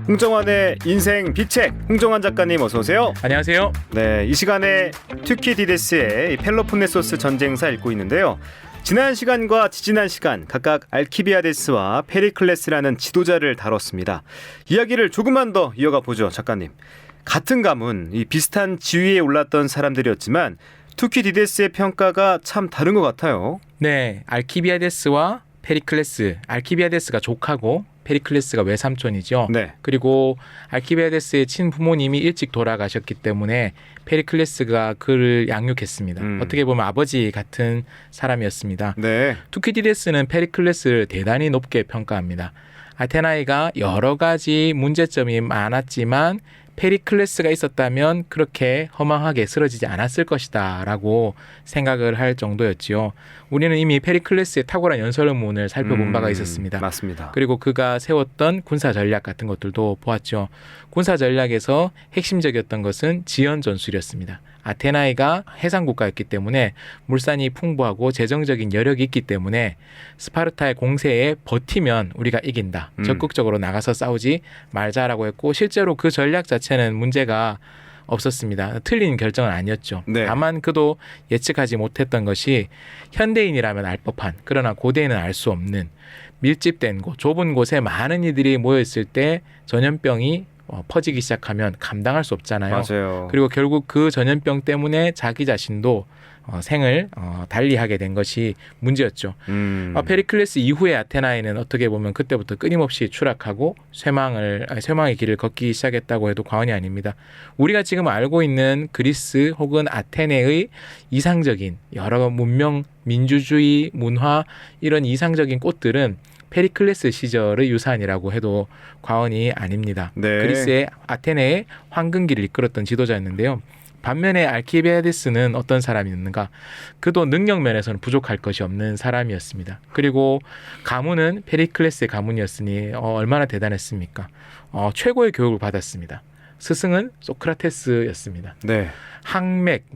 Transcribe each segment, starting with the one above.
홍정환의 인생 비책, 홍정환 작가님 어서 오세요. 안녕하세요. 네, 이 시간에 튜키디데스의 펠로폰네소스 전쟁사 읽고 있는데요. 지난 시간과 지지난 시간 각각 알키비아데스와 페리클레스라는 지도자를 다뤘습니다. 이야기를 조금만 더 이어가 보죠, 작가님. 같은 가문, 이 비슷한 지위에 올랐던 사람들이었지만 튜키디데스의 평가가 참 다른 것 같아요. 네, 알키비아데스와 페리클레스, 알키비아데스가 조카고 페리클레스가 외삼촌이죠. 네. 그리고 알키비아데스의 친부모님이 일찍 돌아가셨기 때문에 페리클레스가 그를 양육했습니다. 어떻게 보면 아버지 같은 사람이었습니다. 네. 투키디데스는 페리클레스를 대단히 높게 평가합니다. 아테나이가 여러 가지 문제점이 많았지만 페리클레스가 있었다면 그렇게 허망하게 쓰러지지 않았을 것이다 라고 생각을 할 정도였지요. 우리는 이미 페리클레스의 탁월한 연설문을 살펴본 바가 있었습니다. 맞습니다. 그리고 그가 세웠던 군사 전략 같은 것들도 보았죠. 군사 전략에서 핵심적이었던 것은 지연 전술이었습니다. 아테나이가 해상국가였기 때문에 물산이 풍부하고 재정적인 여력이 있기 때문에 스파르타의 공세에 버티면 우리가 이긴다. 적극적으로 나가서 싸우지 말자라고 했고 실제로 그 전략 자체는 문제가 없었습니다. 틀린 결정은 아니었죠. 네. 다만 그도 예측하지 못했던 것이 현대인이라면 알 법한 그러나 고대인은 알 수 없는 밀집된 곳, 좁은 곳에 많은 이들이 모여있을 때 전염병이 퍼지기 시작하면 감당할 수 없잖아요. 맞아요. 그리고 결국 그 전염병 때문에 자기 자신도 생을 달리하게 된 것이 문제였죠. 페리클레스 이후에 아테나이는 어떻게 보면 그때부터 끊임없이 추락하고 쇠망의 길을 걷기 시작했다고 해도 과언이 아닙니다. 우리가 지금 알고 있는 그리스 혹은 아테네의 이상적인 여러 문명, 민주주의, 문화 이런 이상적인 꽃들은 페리클레스 시절의 유산이라고 해도 과언이 아닙니다. 네. 그리스의 아테네의 황금기를 이끌었던 지도자였는데요. 반면에 알키비아데스는 어떤 사람이었는가? 그도 능력 면에서는 부족할 것이 없는 사람이었습니다. 그리고 가문은 페리클레스의 가문이었으니 얼마나 대단했습니까? 최고의 교육을 받았습니다. 스승은 소크라테스였습니다. 네. 항맥,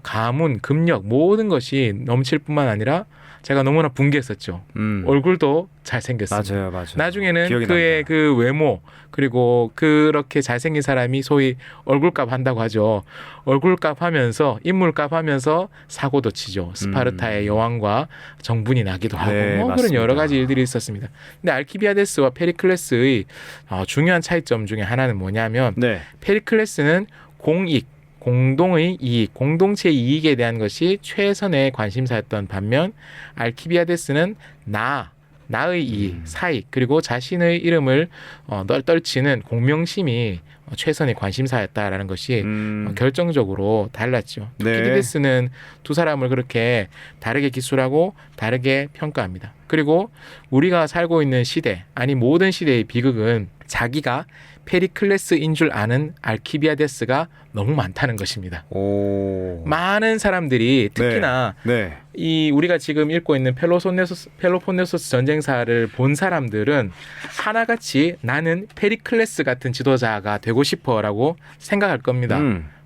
가문, 금력 모든 것이 넘칠 뿐만 아니라 제가 너무나 붕괴했었죠. 얼굴도 잘생겼습니다. 맞아요. 나중에는 기억이 그의 납니다. 그 외모 그리고 그렇게 잘생긴 사람이 소위 얼굴값 한다고 하죠. 얼굴값 하면서 인물값 하면서 사고도 치죠. 스파르타의 여왕과 정분이 나기도 하고 네, 그런 맞습니다. 여러 가지 일들이 있었습니다. 근데 알키비아데스와 페리클레스의 중요한 차이점 중에 하나는 뭐냐면 네. 페리클레스는 공익 공동의 이익, 공동체의 이익에 대한 것이 최선의 관심사였던 반면 알키비아데스는 나의 이익, 사익 그리고 자신의 이름을 떨치는 공명심이 최선의 관심사였다라는 것이 결정적으로 달랐죠. 네. 투키디데스는 두 사람을 그렇게 다르게 기술하고 다르게 평가합니다. 그리고 우리가 살고 있는 시대, 아니 모든 시대의 비극은 자기가 페리클레스인 줄 아는 알키비아데스가 너무 많다는 것입니다. 오. 많은 사람들이 특히나 네. 이 우리가 지금 읽고 있는 펠로폰네소스 전쟁사를 본 사람들은 하나같이 나는 페리클레스 같은 지도자가 되고 싶어라고 생각할 겁니다.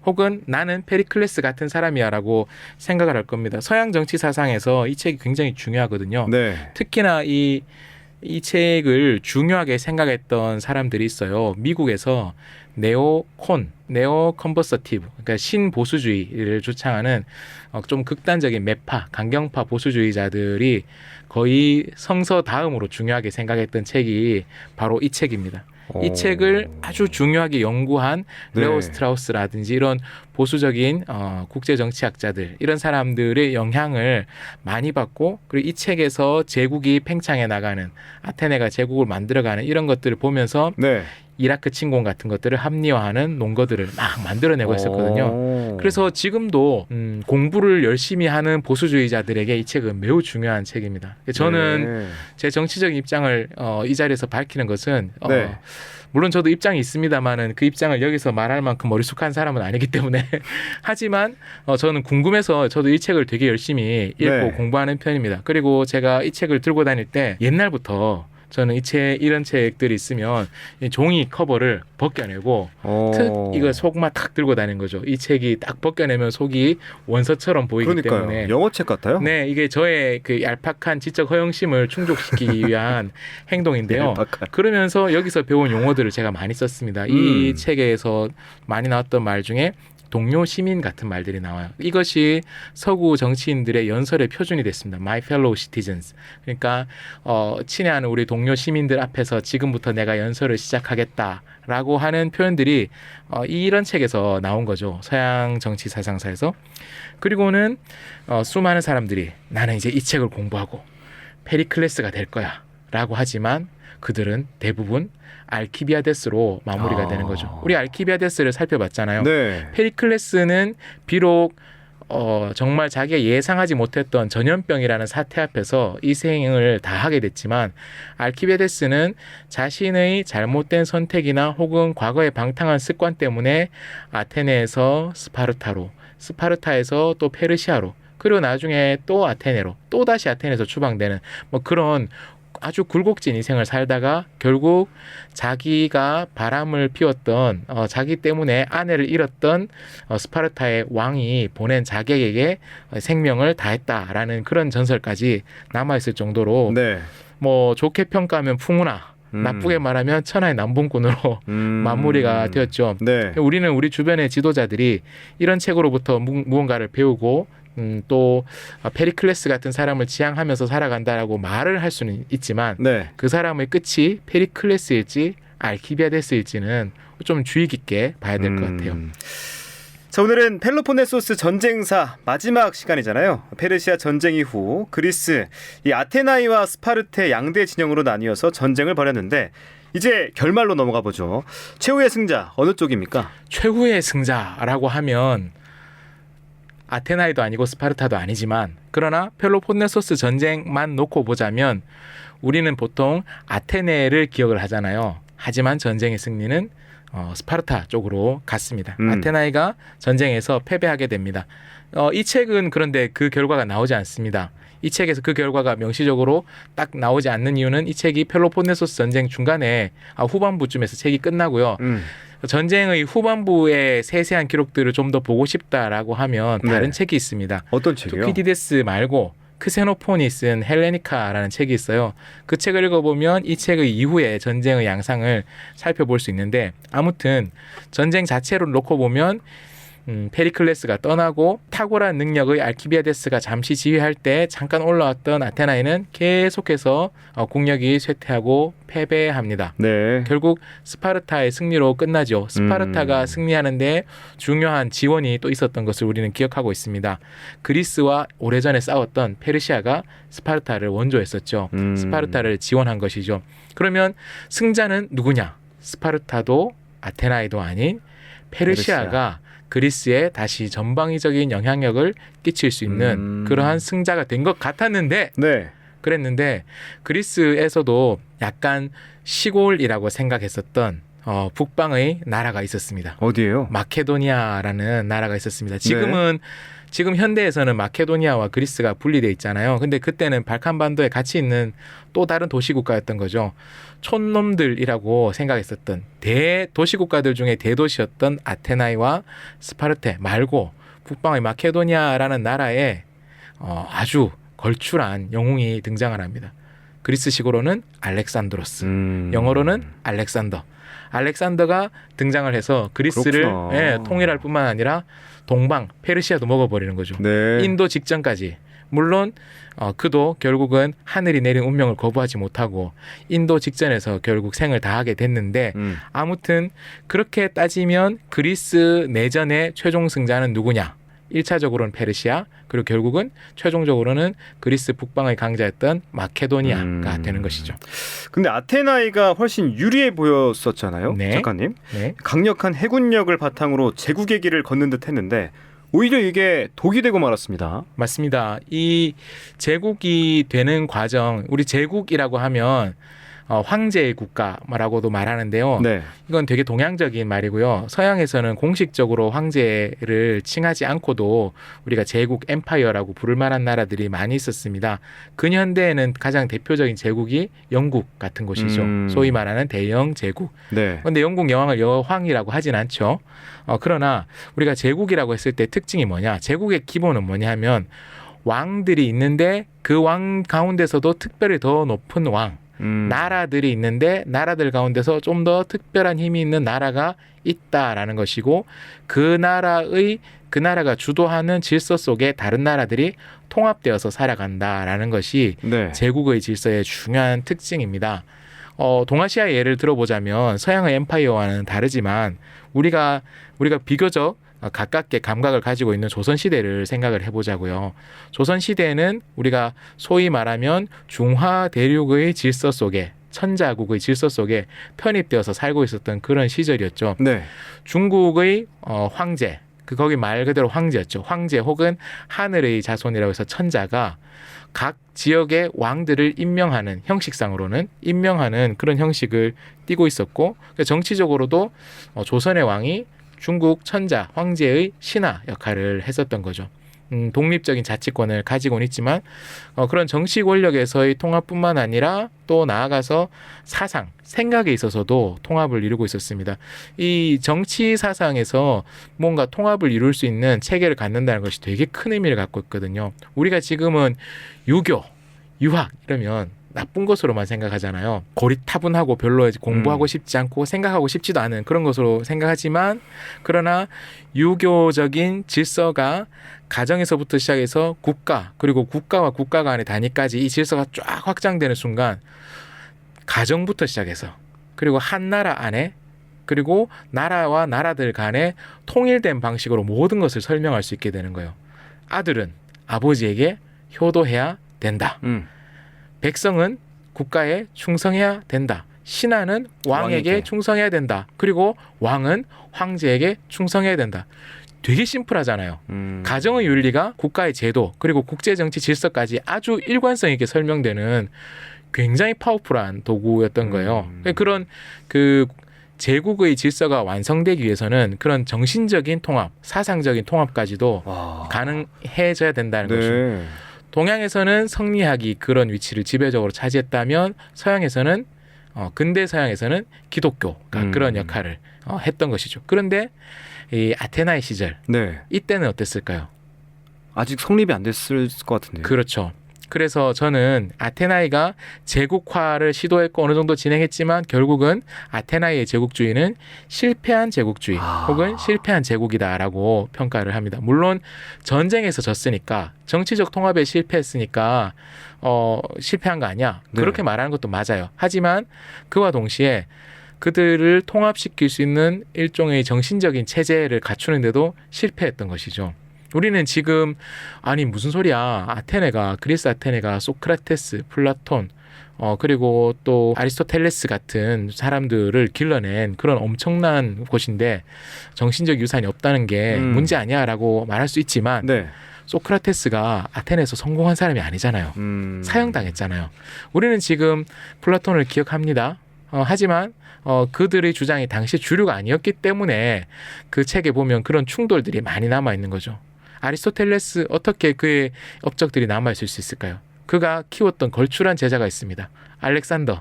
혹은 나는 페리클레스 같은 사람이야라고 생각을 할 겁니다. 서양 정치 사상에서 이 책이 굉장히 중요하거든요. 네. 특히나 이 책을 중요하게 생각했던 사람들이 있어요. 미국에서 네오 컨버서티브, 그러니까 신보수주의를 주창하는 좀 극단적인 매파, 강경파 보수주의자들이 거의 성서 다음으로 중요하게 생각했던 책이 바로 이 책입니다. 이 책을 아주 중요하게 연구한 레오 스트라우스라든지 이런 보수적인 국제정치학자들 이런 사람들의 영향을 많이 받고 그리고 이 책에서 제국이 팽창해 나가는 아테네가 제국을 만들어가는 이런 것들을 보면서 네. 이라크 침공 같은 것들을 합리화하는 논거들을 막 만들어내고 있었거든요. 그래서 지금도 공부를 열심히 하는 보수주의자들에게 이 책은 매우 중요한 책입니다. 저는 제 정치적인 입장을 이 자리에서 밝히는 것은 물론 저도 입장이 있습니다만은 그 입장을 여기서 말할 만큼 머리숙한 사람은 아니기 때문에 하지만 저는 궁금해서 저도 이 책을 되게 열심히 읽고 공부하는 편입니다. 그리고 제가 이 책을 들고 다닐 때 옛날부터 저는 이런 책들이 있으면 이 종이 커버를 벗겨내고 이거 속만 탁 들고 다니는 거죠. 이 책이 딱 벗겨내면 속이 원서처럼 보이기 그러니까요. 때문에 영어책 같아요. 네, 이게 저의 그 얄팍한 지적 허영심을 충족시키기 위한 행동인데요. 얄팍한. 그러면서 여기서 배운 용어들을 제가 많이 썼습니다. 이 책에서 많이 나왔던 말 중에 동료 시민 같은 말들이 나와요. 이것이 서구 정치인들의 연설의 표준이 됐습니다. My fellow citizens. 그러니까 친애하는 우리 동료 시민들 앞에서 지금부터 내가 연설을 시작하겠다라고 하는 표현들이 이런 책에서 나온 거죠. 서양 정치 사상사에서. 그리고는 수많은 사람들이 나는 이제 이 책을 공부하고 페리클레스가 될 거야 라고 하지만 그들은 대부분 알키비아데스로 마무리가 되는 거죠. 우리 알키비아데스를 살펴봤잖아요. 네. 페리클레스는 비록 정말 자기가 예상하지 못했던 전염병이라는 사태 앞에서 희생을 다 하게 됐지만 알키비아데스는 자신의 잘못된 선택이나 혹은 과거의 방탕한 습관 때문에 아테네에서 스파르타로, 스파르타에서 또 페르시아로, 그리고 나중에 또 아테네로, 또 다시 아테네에서 추방되는 뭐 그런 아주 굴곡진 인생을 살다가 결국 자기가 바람을 피웠던 자기 때문에 아내를 잃었던 스파르타의 왕이 보낸 자객에게 생명을 다했다라는 그런 전설까지 남아있을 정도로 네. 뭐 좋게 평가하면 풍우나 나쁘게 말하면 천하의 남봉꾼으로 마무리가 되었죠. 네. 우리는 우리 주변의 지도자들이 이런 책으로부터 무언가를 배우고 또 페리클레스 같은 사람을 지향하면서 살아간다라고 말을 할 수는 있지만 네. 그 사람의 끝이 페리클레스일지 알키비아데스일지는 좀 주의 깊게 봐야 될 것 같아요. 자, 오늘은 펠로폰네소스 전쟁사 마지막 시간이잖아요. 페르시아 전쟁 이후 그리스 이 아테나이와 스파르테 양대 진영으로 나뉘어서 전쟁을 벌였는데 이제 결말로 넘어가 보죠. 최후의 승자 어느 쪽입니까? 최후의 승자라고 하면 아테나이도 아니고 스파르타도 아니지만 그러나 펠로폰네소스 전쟁만 놓고 보자면 우리는 보통 아테네를 기억을 하잖아요. 하지만 전쟁의 승리는 스파르타 쪽으로 갔습니다. 아테나이가 전쟁에서 패배하게 됩니다. 이 책은 그런데 그 결과가 나오지 않습니다. 이 책에서 그 결과가 명시적으로 딱 나오지 않는 이유는 이 책이 펠로폰네소스 전쟁 중간에 후반부쯤에서 책이 끝나고요. 전쟁의 후반부의 세세한 기록들을 좀 더 보고 싶다라고 하면 다른 책이 있습니다. 어떤 책이요? 투키디데스 말고 크세노폰이 쓴 헬레니카라는 책이 있어요. 그 책을 읽어보면 이 책의 이후의 전쟁의 양상을 살펴볼 수 있는데 아무튼 전쟁 자체로 놓고 보면 페리클레스가 떠나고 탁월한 능력의 알키비아데스가 잠시 지휘할 때 잠깐 올라왔던 아테나이는 계속해서 국력이 쇠퇴하고 패배합니다. 네. 결국 스파르타의 승리로 끝나죠. 스파르타가 승리하는데 중요한 지원이 또 있었던 것을 우리는 기억하고 있습니다. 그리스와 오래전에 싸웠던 페르시아가 스파르타를 원조했었죠. 스파르타를 지원한 것이죠. 그러면 승자는 누구냐? 스파르타도 아테나이도 아닌 페르시아가 그리스에 다시 전방위적인 영향력을 끼칠 수 있는 그러한 승자가 된 것 같았는데 네. 그랬는데 그리스에서도 약간 시골이라고 생각했었던 북방의 나라가 있었습니다. 어디예요? 마케도니아라는 나라가 있었습니다. 지금 현대에서는 마케도니아와 그리스가 분리돼 있잖아요. 근데 그때는 발칸반도에 같이 있는 또 다른 도시국가였던 거죠. 촌놈들이라고 생각했었던 대도시국가들 중에 대도시였던 아테나이와 스파르테 말고 북방의 마케도니아라는 나라에 아주 걸출한 영웅이 등장을 합니다. 그리스식으로는 알렉산드로스, 영어로는 알렉산더. 알렉산더가 등장을 해서 그리스를 통일할 뿐만 아니라 동방, 페르시아도 먹어버리는 거죠. 네. 인도 직전까지. 물론 그도 결국은 하늘이 내린 운명을 거부하지 못하고 인도 직전에서 결국 생을 다하게 됐는데 아무튼 그렇게 따지면 그리스 내전의 최종 승자는 누구냐? 1차적으로는 페르시아, 그리고 결국은 최종적으로는 그리스 북방의 강자였던 마케도니아가 되는 것이죠. 근데 아테나이가 훨씬 유리해 보였었잖아요. 네. 작가님. 네. 강력한 해군력을 바탕으로 제국의 길을 걷는 듯 했는데 오히려 이게 독이 되고 말았습니다. 맞습니다. 이 제국이 되는 과정, 우리 제국이라고 하면 황제의 국가라고도 말하는데요. 네. 이건 되게 동양적인 말이고요. 서양에서는 공식적으로 황제를 칭하지 않고도 우리가 제국 엠파이어라고 부를 만한 나라들이 많이 있었습니다. 근현대에는 가장 대표적인 제국이 영국 같은 곳이죠. 소위 말하는 대영 제국. 네. 그런데 영국 여왕을 여왕이라고 하진 않죠. 그러나 우리가 제국이라고 했을 때 특징이 뭐냐? 제국의 기본은 뭐냐 하면 왕들이 있는데 그 왕 가운데서도 특별히 더 높은 왕, 나라들이 있는데 나라들 가운데서 좀 더 특별한 힘이 있는 나라가 있다라는 것이고 그 나라가 주도하는 질서 속에 다른 나라들이 통합되어서 살아간다라는 것이 네. 제국의 질서의 중요한 특징입니다. 동아시아 예를 들어보자면 서양의 엠파이어와는 다르지만 우리가 비교적 가깝게 감각을 가지고 있는 조선시대를 생각을 해보자고요. 조선시대에는 우리가 소위 말하면 중화 대륙의 질서 속에 천자국의 질서 속에 편입되어서 살고 있었던 그런 시절이었죠. 네. 중국의 황제, 거기 말 그대로 황제였죠. 황제 혹은 하늘의 자손이라고 해서 천자가 각 지역의 왕들을 임명하는 형식상으로는 임명하는 그런 형식을 띠고 있었고 정치적으로도 조선의 왕이 중국 천자 황제의 신하 역할을 했었던 거죠. 독립적인 자치권을 가지고는 있지만 그런 정치 권력에서의 통합뿐만 아니라 또 나아가서 사상, 생각에 있어서도 통합을 이루고 있었습니다. 이 정치 사상에서 뭔가 통합을 이룰 수 있는 체계를 갖는다는 것이 되게 큰 의미를 갖고 있거든요. 우리가 지금은 유교, 유학 이러면 나쁜 것으로만 생각하잖아요. 고리타분하고 별로 공부하고 싶지 않고 생각하고 싶지도 않은 그런 것으로 생각하지만 그러나 유교적인 질서가 가정에서부터 시작해서 국가 그리고 국가와 국가 간의 단위까지 이 질서가 쫙 확장되는 순간 가정부터 시작해서 그리고 한 나라 안에 그리고 나라와 나라들 간에 통일된 방식으로 모든 것을 설명할 수 있게 되는 거예요. 아들은 아버지에게 효도해야 된다. 백성은 국가에 충성해야 된다. 신하는 왕에게 충성해야 된다. 그리고 왕은 황제에게 충성해야 된다. 되게 심플하잖아요. 가정의 윤리가 국가의 제도 그리고 국제정치 질서까지 아주 일관성 있게 설명되는 굉장히 파워풀한 도구였던 거예요. 그런 제국의 질서가 완성되기 위해서는 그런 정신적인 통합, 사상적인 통합까지도 가능해져야 된다는 것입니다. 동양에서는 성리학이 그런 위치를 지배적으로 차지했다면 서양에서는 근대 서양에서는 기독교가 그런 역할을 했던 것이죠. 그런데 이 아테나의 시절 이때는 어땠을까요? 아직 성립이 안 됐을 것 같은데요. 그렇죠. 그래서 저는 아테나이가 제국화를 시도했고 어느 정도 진행했지만 결국은 아테나이의 제국주의는 실패한 제국주의 혹은 실패한 제국이다라고 평가를 합니다. 물론 전쟁에서 졌으니까 정치적 통합에 실패했으니까 실패한 거 아니야. 그렇게 말하는 것도 맞아요. 하지만 그와 동시에 그들을 통합시킬 수 있는 일종의 정신적인 체제를 갖추는데도 실패했던 것이죠. 우리는 지금 아니 무슨 소리야. 그리스 아테네가 소크라테스, 플라톤 그리고 또 아리스토텔레스 같은 사람들을 길러낸 그런 엄청난 곳인데 정신적 유산이 없다는 게 문제 아니야라고 말할 수 있지만 소크라테스가 아테네에서 성공한 사람이 아니잖아요. 사형당했잖아요. 우리는 지금 플라톤을 기억합니다. 하지만 그들의 주장이 당시 주류가 아니었기 때문에 그 책에 보면 그런 충돌들이 많이 남아 있는 거죠. 아리스토텔레스 어떻게 그의 업적들이 남아있을 수 있을까요? 그가 키웠던 걸출한 제자가 있습니다. 알렉산더.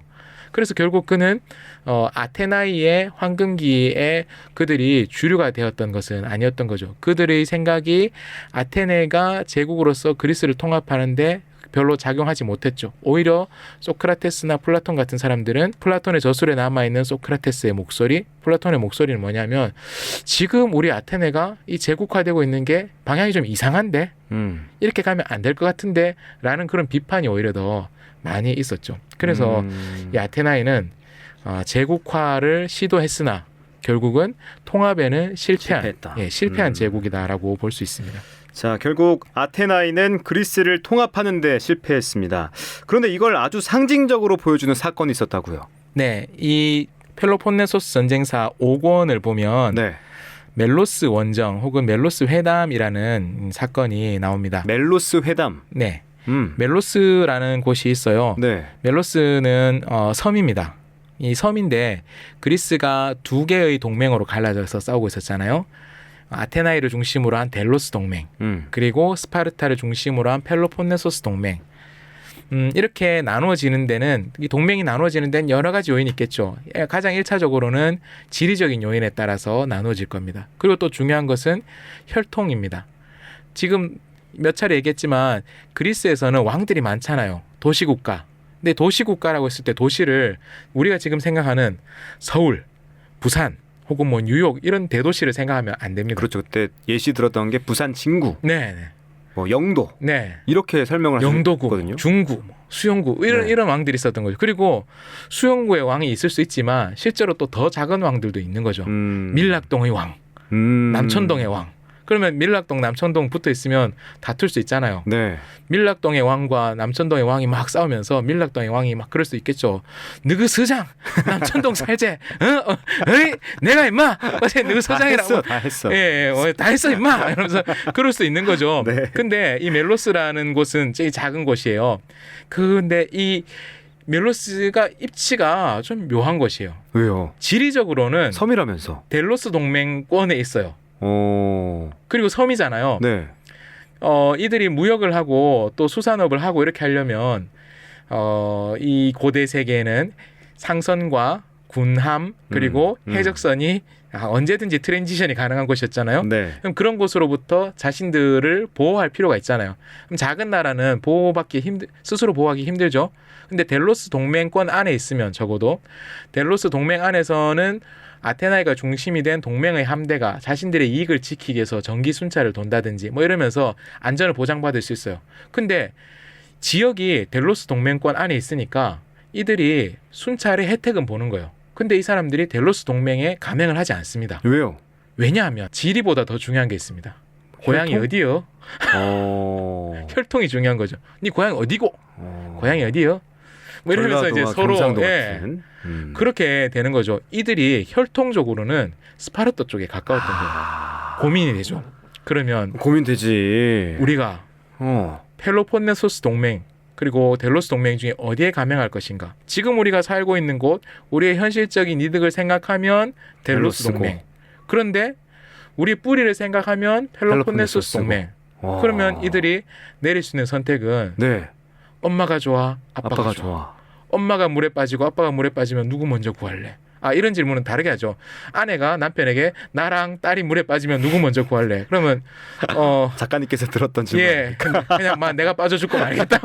그래서 결국 그는 아테나이의 황금기에 그들이 주류가 되었던 것은 아니었던 거죠. 그들의 생각이 아테네가 제국으로서 그리스를 통합하는데 별로 작용하지 못했죠. 오히려 소크라테스나 플라톤 같은 사람들은 플라톤의 저술에 남아있는 소크라테스의 목소리, 플라톤의 목소리는 뭐냐면 지금 우리 아테네가 이 제국화되고 있는 게 방향이 좀 이상한데 이렇게 가면 안 될 것 같은데 라는 그런 비판이 오히려 더 많이 있었죠. 그래서 이 아테나이는 제국화를 시도했으나 결국은 통합에는 실패한 제국이다라고 볼 수 있습니다. 자, 결국 아테나이는 그리스를 통합하는 데 실패했습니다. 그런데 이걸 아주 상징적으로 보여주는 사건이 있었다고요. 네, 이 펠로폰네소스 전쟁사 5권을 보면 멜로스 원정 혹은 멜로스 회담이라는 사건이 나옵니다. 멜로스 회담. 네. 멜로스라는 곳이 있어요. 네. 멜로스는 섬입니다. 이 섬인데 그리스가 두 개의 동맹으로 갈라져서 싸우고 있었잖아요. 아테나이를 중심으로 한 델로스 동맹, 그리고 스파르타를 중심으로 한 펠로폰네소스 동맹. 이렇게 나누어지는 데는 이 동맹이 나누어지는 데는 여러 가지 요인이 있겠죠. 가장 1차적으로는 지리적인 요인에 따라서 나누어질 겁니다. 그리고 또 중요한 것은 혈통입니다. 지금 몇 차례 얘기했지만 그리스에서는 왕들이 많잖아요. 도시국가. 근데 도시국가라고 했을 때 도시를 우리가 지금 생각하는 서울, 부산 혹은 뭐 뉴욕 이런 대도시를 생각하면 안 됩니다. 그렇죠. 그때 예시 들었던 게 부산 진구, 네, 뭐 영도, 네. 이렇게 설명을 영도구, 하셨거든요. 중구, 수영구 네. 이런 왕들이 있었던 거죠. 그리고 수영구의 왕이 있을 수 있지만 실제로 또 더 작은 왕들도 있는 거죠. 밀락동의 왕, 남천동의 왕. 그러면 밀락동, 남천동 붙어 있으면 다툴 수 있잖아요. 네. 밀락동의 왕과 남천동의 왕이 막 싸우면서 밀락동의 왕이 막 그럴 수 있겠죠. 너그 서장, 남천동 살제, 어이, 내가 임마, 어제 너그 서장이라고. 다 했어. 예, 다 했어 임마. 이러면서 그럴 수 있는 거죠. 네. 근데 이 멜로스라는 곳은 제일 작은 곳이에요. 근데 이 멜로스가 입지가 좀 묘한 곳이에요. 왜요? 지리적으로는 섬이라면서. 델로스 동맹권에 있어요. 그리고 섬이잖아요. 네. 이들이 무역을 하고 또 수산업을 하고 이렇게 하려면 이 고대 세계에는 상선과 군함 그리고 해적선이 언제든지 트랜지션이 가능한 곳이었잖아요. 네. 그럼 그런 곳으로부터 자신들을 보호할 필요가 있잖아요. 그럼 작은 나라는 스스로 보호하기 힘들죠. 근데 델로스 동맹권 안에 있으면 적어도 델로스 동맹 안에서는 아테나이가 중심이 된 동맹의 함대가 자신들의 이익을 지키기 위해서 전기 순찰을 돈다든지 뭐 이러면서 안전을 보장받을 수 있어요. 근데 지역이 델로스 동맹권 안에 있으니까 이들이 순찰의 혜택은 보는 거예요. 근데 이 사람들이 델로스 동맹에 가맹을 하지 않습니다. 왜요? 왜냐하면 지리보다 더 중요한 게 있습니다. 고향이 혈통? 어디요? 혈통이 중요한 거죠. 네 고향이 어디고? 고향이 어디요? 뭐 이러면서 이제 서로 그렇게 되는 거죠. 이들이 혈통적으로는 스파르타 쪽에 가까웠던 거예요. 고민이 되죠. 그러면 고민되지. 우리가 펠로폰네소스 동맹 그리고 델로스 동맹 중에 어디에 가맹할 것인가? 지금 우리가 살고 있는 곳, 우리의 현실적인 이득을 생각하면 델로스 델로스고. 동맹. 그런데 우리 뿌리를 생각하면 펠로폰네소스 동맹. 그러면 이들이 내릴 수 있는 선택은 네. 엄마가 좋아, 아빠가 좋아. 좋아. 엄마가 물에 빠지고 아빠가 물에 빠지면 누구 먼저 구할래? 이런 질문은 다르게 하죠. 아내가 남편에게 나랑 딸이 물에 빠지면 누구 먼저 구할래? 그러면 작가님께서 들었던 질문. 예, 그냥 막 내가 빠져 죽고 말겠다.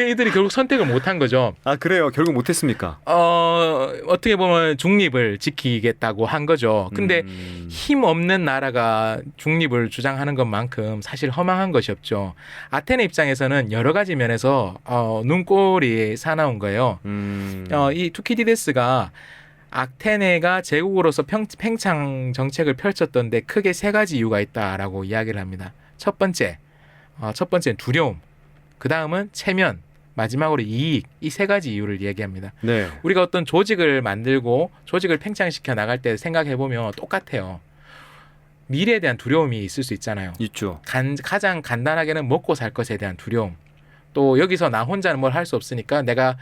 이들이 결국 선택을 못한 거죠. 그래요. 결국 못했습니까? 어떻게 보면 중립을 지키겠다고 한 거죠. 근데 힘 없는 나라가 중립을 주장하는 것만큼 사실 허망한 것이 없죠. 아테네 입장에서는 여러 가지 면에서 눈꼴이 사나운 거예요. 이 투키디데스가 아테네가 제국으로서 팽창 정책을 펼쳤던데 크게 세 가지 이유가 있다라고 이야기를 합니다. 첫 번째는 두려움, 그 다음은 체면, 마지막으로 이익, 이 세 가지 이유를 얘기합니다. 네. 우리가 어떤 조직을 만들고 조직을 팽창시켜 나갈 때 생각해보면 똑같아요. 미래에 대한 두려움이 있을 수 있잖아요. 있죠. 가장 간단하게는 먹고 살 것에 대한 두려움. 또 여기서 나 혼자는 뭘 할 수 없으니까 내가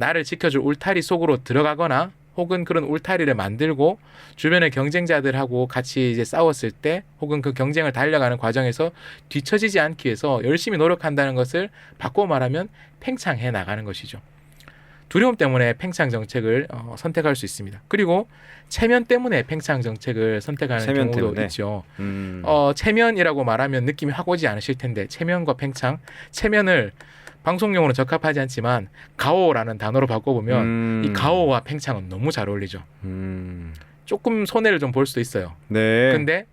나를 지켜줄 울타리 속으로 들어가거나 혹은 그런 울타리를 만들고 주변의 경쟁자들하고 같이 이제 싸웠을 때 혹은 그 경쟁을 달려가는 과정에서 뒤처지지 않기 위해서 열심히 노력한다는 것을 바꿔 말하면 팽창해 나가는 것이죠. 두려움 때문에 팽창 정책을 선택할 수 있습니다. 그리고 체면 때문에 팽창 정책을 선택하는 체면 경우도 때문에? 있죠. 체면이라고 말하면 느낌이 확 오지 않으실 텐데 체면과 팽창, 체면을 방송용으로 적합하지 않지만 가오라는 단어로 바꿔보면 이 가오와 팽창은 너무 잘 어울리죠. 조금 손해를 좀 볼 수도 있어요. 네. 근데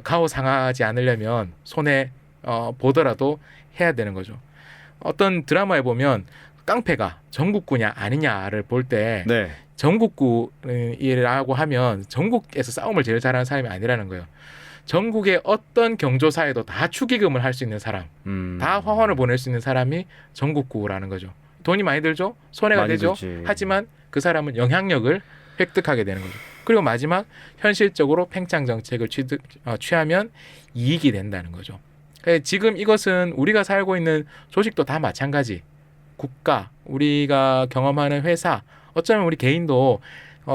가오 상하지 않으려면 손해 보더라도 해야 되는 거죠. 어떤 드라마에 보면 깡패가 전국구냐 아니냐를 볼 때 네. 전국구라고 하면 전국에서 싸움을 제일 잘하는 사람이 아니라는 거예요. 전국의 어떤 경조사에도 다 축의금을 할 수 있는 사람, 다 화환을 보낼 수 있는 사람이 전국구라는 거죠. 돈이 많이 들죠? 손해가 많이 되죠? 들지. 하지만 그 사람은 영향력을 획득하게 되는 거죠. 그리고 마지막 현실적으로 팽창 정책을 취하면 이익이 된다는 거죠. 지금 이것은 우리가 살고 있는 조직도 다 마찬가지. 국가, 우리가 경험하는 회사, 어쩌면 우리 개인도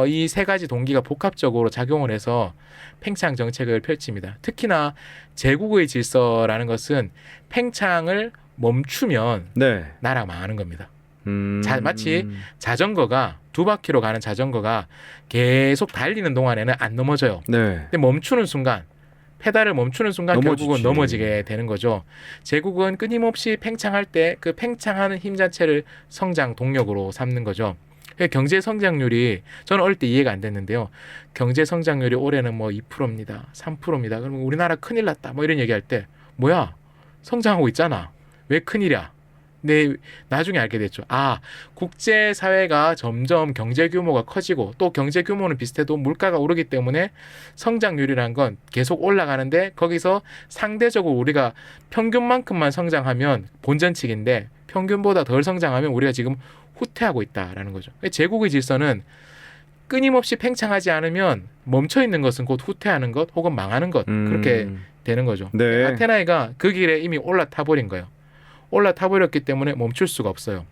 이 세 가지 동기가 복합적으로 작용을 해서 팽창 정책을 펼칩니다. 특히나 제국의 질서라는 것은 팽창을 멈추면 네. 나라가 망하는 겁니다. 음. 마치 자전거가 두 바퀴로 가는 자전거가 계속 달리는 동안에는 안 넘어져요. 네. 근데 멈추는 순간, 페달을 멈추는 순간 넘어지지. 결국은 넘어지게 되는 거죠. 제국은 끊임없이 팽창할 때 그 팽창하는 힘 자체를 성장 동력으로 삼는 거죠. 경제 성장률이 저는 어릴 때 이해가 안 됐는데요. 경제 성장률이 올해는 뭐 2%입니다. 3%입니다. 그러면 우리나라 큰일 났다. 뭐 이런 얘기할 때 뭐야? 성장하고 있잖아. 왜 큰일이야? 근데 나중에 알게 됐죠. 아, 국제사회가 점점 경제 규모가 커지고 또 경제 규모는 비슷해도 물가가 오르기 때문에 성장률이란 건 계속 올라가는데 거기서 상대적으로 우리가 평균만큼만 성장하면 본전치기인데 평균보다 덜 성장하면 우리가 지금 후퇴하고 있다라는 거죠. 제국의 질서는 끊임없이 팽창하지 않으면 멈춰 있는 것은 곧 후퇴하는 것 혹은 망하는 것 그렇게 되는 거죠. 네. 아테나이가 그 길에 이미 올라타 버린 거예요. 올라타 버렸기 때문에 멈출 수가 없어요.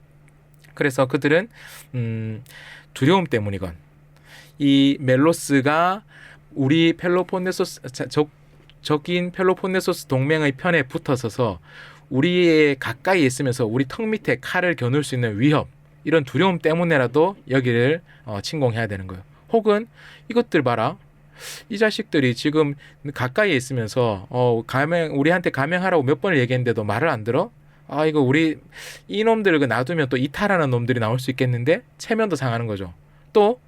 그래서 그들은 두려움 때문이건 이 멜로스가 우리 펠로폰네소스 적인 펠로폰네소스 동맹의 편에 붙어서서 우리의 가까이 있으면서 우리 턱 밑에 칼을 겨눌 수 있는 위협 이런 두려움 때문에라도 여기를 침공해야 되는 거예요. 혹은 이것들 봐라. 이 자식들이 지금 가까이에 있으면서 우리한테 감행하라고 몇 번을 얘기했는데도 말을 안 들어? 아, 이거 우리 이놈들 놔두면 또 이탈하는 놈들이 나올 수 있겠는데 체면도 상하는 거죠. 또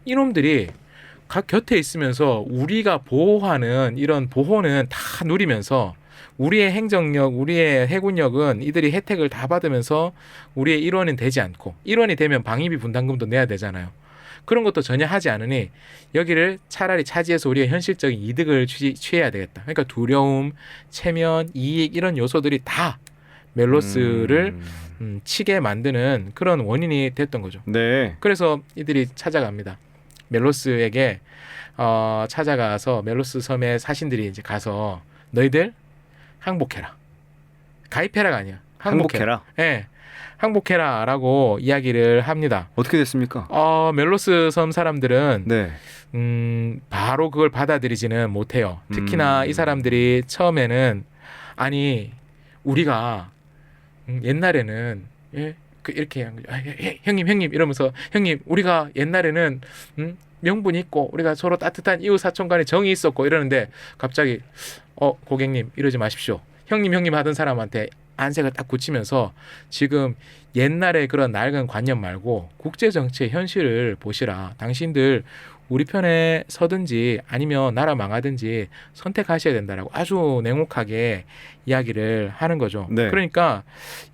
이놈들이 각 곁에 있으면서 우리가 보호하는 이런 보호는 다 누리면서 우리의 행정력, 우리의 해군력은 이들이 혜택을 다 받으면서 우리의 일원은 되지 않고 일원이 되면 방위비 분담금도 내야 되잖아요. 그런 것도 전혀 하지 않으니 여기를 차라리 차지해서 우리가 현실적인 이득을 취해야 되겠다. 그러니까 두려움, 체면, 이익 이런 요소들이 다 멜로스를 치게 만드는 그런 원인이 됐던 거죠. 네. 그래서 이들이 찾아갑니다. 멜로스에게 찾아가서 멜로스 섬의 사신들이 이제 가서 너희들 항복해라. 가입해라가 아니야. 항복해라. 네. 항복해라라고 이야기를 합니다. 어떻게 됐습니까? 멜로스 섬 사람들은 네. 바로 그걸 받아들이지는 못해요. 특히나 이 사람들이 처음에는 아니 우리가 옛날에는 이렇게 형님 이러면서 형님 우리가 옛날에는 명분이 있고 우리가 서로 따뜻한 이웃 사촌 간에 정이 있었고 이러는데 갑자기 고객님 이러지 마십시오. 형님 하던 사람한테 안색을 딱 굳히면서 지금 옛날의 그런 낡은 관념 말고 국제정치의 현실을 보시라. 당신들 우리 편에 서든지 아니면 나라 망하든지 선택하셔야 된다라고 아주 냉혹하게 이야기를 하는 거죠. 네. 그러니까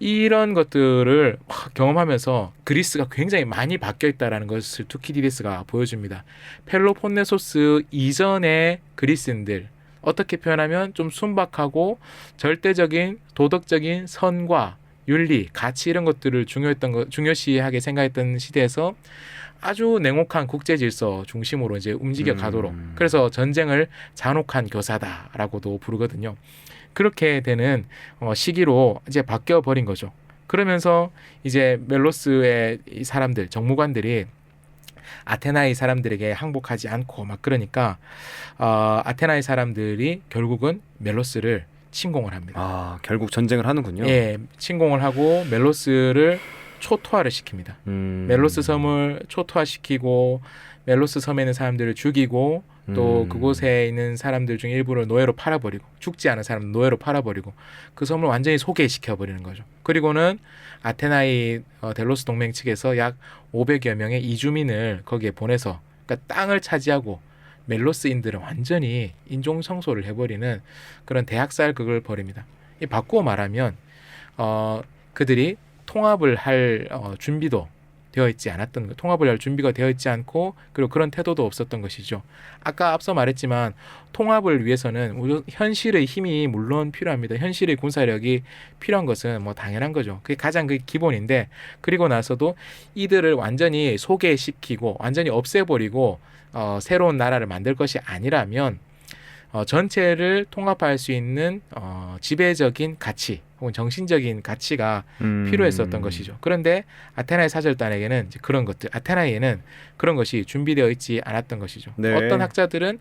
이런 것들을 경험하면서 그리스가 굉장히 많이 바뀌어 있다는 것을 투키디디스가 보여줍니다. 펠로폰네소스 이전의 그리스인들 어떻게 표현하면 좀 순박하고 절대적인 도덕적인 선과 윤리, 가치 이런 것들을 중요시하게 생각했던 시대에서 아주 냉혹한 국제 질서 중심으로 이제 움직여 가도록 그래서 전쟁을 잔혹한 교사다라고도 부르거든요. 그렇게 되는 시기로 이제 바뀌어 버린 거죠. 그러면서 이제 멜로스의 이 사람들, 정무관들이 아테나의 사람들에게 항복하지 않고 막 그러니까 아테나의 사람들이 결국은 멜로스를 침공을 합니다. 아, 결국 전쟁을 하는군요. 예, 침공을 하고 멜로스를 초토화를 시킵니다. 멜로스 섬을 초토화시키고 멜로스 섬에 있는 사람들을 죽이고 또 그곳에 있는 사람들 중 일부를 노예로 팔아버리고 죽지 않은 사람들 노예로 팔아버리고 그 섬을 완전히 소개시켜버리는 거죠. 그리고는 아테나의 델로스 동맹 측에서 약 500여 명의 이주민을 거기에 보내서 그러니까 땅을 차지하고 멜로스인들은 완전히 인종청소를 해버리는 그런 대학살극을 벌입니다. 바꾸어 말하면 그들이 통합을 할 준비도 되어 있지 않았던 것, 통합을 할 준비가 되어 있지 않고 그리고 그런 태도도 없었던 것이죠. 아까 앞서 말했지만 통합을 위해서는 현실의 힘이 물론 필요합니다. 현실의 군사력이 필요한 것은 뭐 당연한 거죠. 그게 가장 그 기본인데 그리고 나서도 이들을 완전히 소개시키고 완전히 없애버리고 새로운 나라를 만들 것이 아니라면 전체를 통합할 수 있는 지배적인 가치 혹은 정신적인 가치가 필요했었던 것이죠. 그런데 아테나의 사절단에게는 이제 그런 것들, 아테나이에는 그런 것이 준비되어 있지 않았던 것이죠. 네. 어떤 학자들은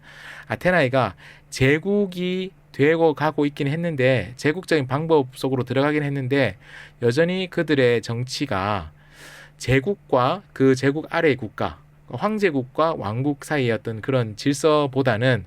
아테나이가 제국이 되고 가고 있긴 했는데 제국적인 방법 속으로 들어가긴 했는데 여전히 그들의 정치가 제국과 그 제국 아래의 국가, 황제국과 왕국 사이의 어떤 그런 질서보다는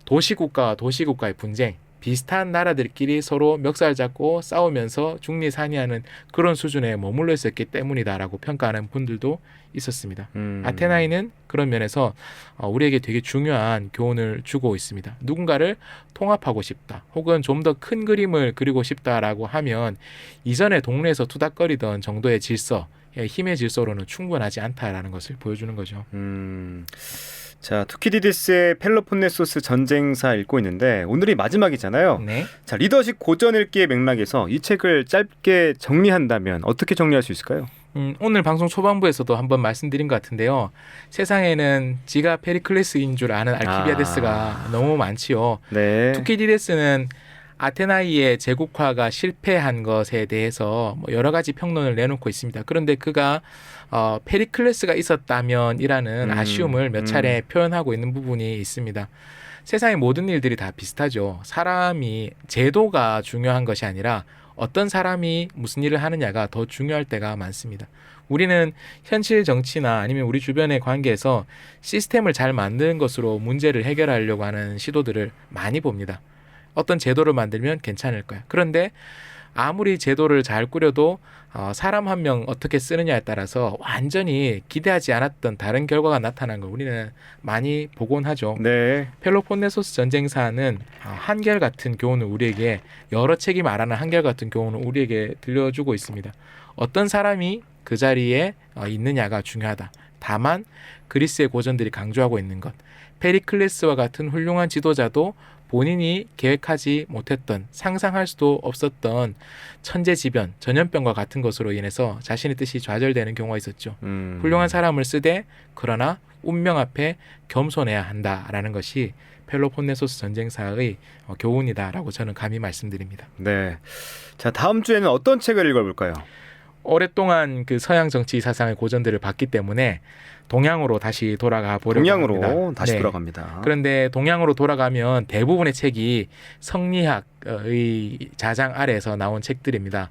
도시국가와 도시국가의 분쟁, 비슷한 나라들끼리 서로 멱살 잡고 싸우면서 중리산이하는 그런 수준에 머물러 있었기 때문이다라고 평가하는 분들도 있었습니다. 아테나이는 그런 면에서 우리에게 되게 중요한 교훈을 주고 있습니다. 누군가를 통합하고 싶다, 혹은 좀 더 큰 그림을 그리고 싶다라고 하면 이전에 동네에서 투닥거리던 정도의 질서, 힘의 질서로는 충분하지 않다라는 것을 보여주는 거죠. 자, 투키디디스의 펠로폰네소스 전쟁사 읽고 있는데 오늘이 마지막이잖아요. 네. 자, 리더십 고전 읽기의 맥락에서 이 책을 짧게 정리한다면 어떻게 정리할 수 있을까요? 오늘 방송 초반부에서도 한번 말씀드린 것 같은데요. 세상에는 지가 페리클레스인 줄 아는 알키비아데스가 너무 많지요. 네. 투키디데스는 아테나이의 제국화가 실패한 것에 대해서 뭐 여러 가지 평론을 내놓고 있습니다. 그런데 그가 페리클레스가 있었다면이라는 아쉬움을 몇 차례 표현하고 있는 부분이 있습니다. 세상의 모든 일들이 다 비슷하죠. 사람이 제도가 중요한 것이 아니라 어떤 사람이 무슨 일을 하느냐가 더 중요할 때가 많습니다. 우리는 현실 정치나 아니면 우리 주변의 관계에서 시스템을 잘 만드는 것으로 문제를 해결하려고 하는 시도들을 많이 봅니다. 어떤 제도를 만들면 괜찮을 거야. 그런데 아무리 제도를 잘 꾸려도 사람 한 명 어떻게 쓰느냐에 따라서 완전히 기대하지 않았던 다른 결과가 나타난 걸 우리는 많이 보곤 하죠. 네. 펠로폰네소스 전쟁사는 한결같은 교훈을 우리에게, 여러 책이 말하는 한결같은 교훈을 우리에게 들려주고 있습니다. 어떤 사람이 그 자리에 있느냐가 중요하다. 다만 그리스의 고전들이 강조하고 있는 것, 페리클레스와 같은 훌륭한 지도자도 본인이 계획하지 못했던, 상상할 수도 없었던 천재지변, 전염병과 같은 것으로 인해서 자신의 뜻이 좌절되는 경우가 있었죠. 훌륭한 사람을 쓰되 그러나 운명 앞에 겸손해야 한다라는 것이 펠로폰네소스 전쟁사의 교훈이다라고 저는 감히 말씀드립니다. 네. 자, 다음 주에는 어떤 책을 읽어볼까요? 오랫동안 그 서양 정치 사상의 고전들을 봤기 때문에 동양으로 다시 돌아가 보려고 합니다. 동양으로 다시 네. 돌아갑니다. 그런데 동양으로 돌아가면 대부분의 책이 성리학의 자장 아래에서 나온 책들입니다.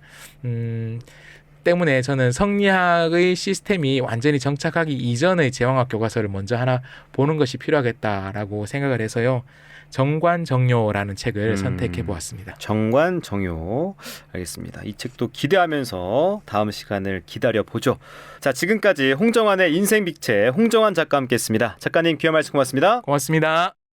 때문에 저는 성리학의 시스템이 완전히 정착하기 이전의 제왕학 교과서를 먼저 하나 보는 것이 필요하겠다라고 생각을 해서요. 정관정요라는 책을 선택해 보았습니다. 정관정요. 알겠습니다. 이 책도 기대하면서 다음 시간을 기다려보죠. 자, 지금까지 홍정환의 인생빅체 홍정환 작가와 함께했습니다. 작가님 귀한 말씀 고맙습니다. 고맙습니다.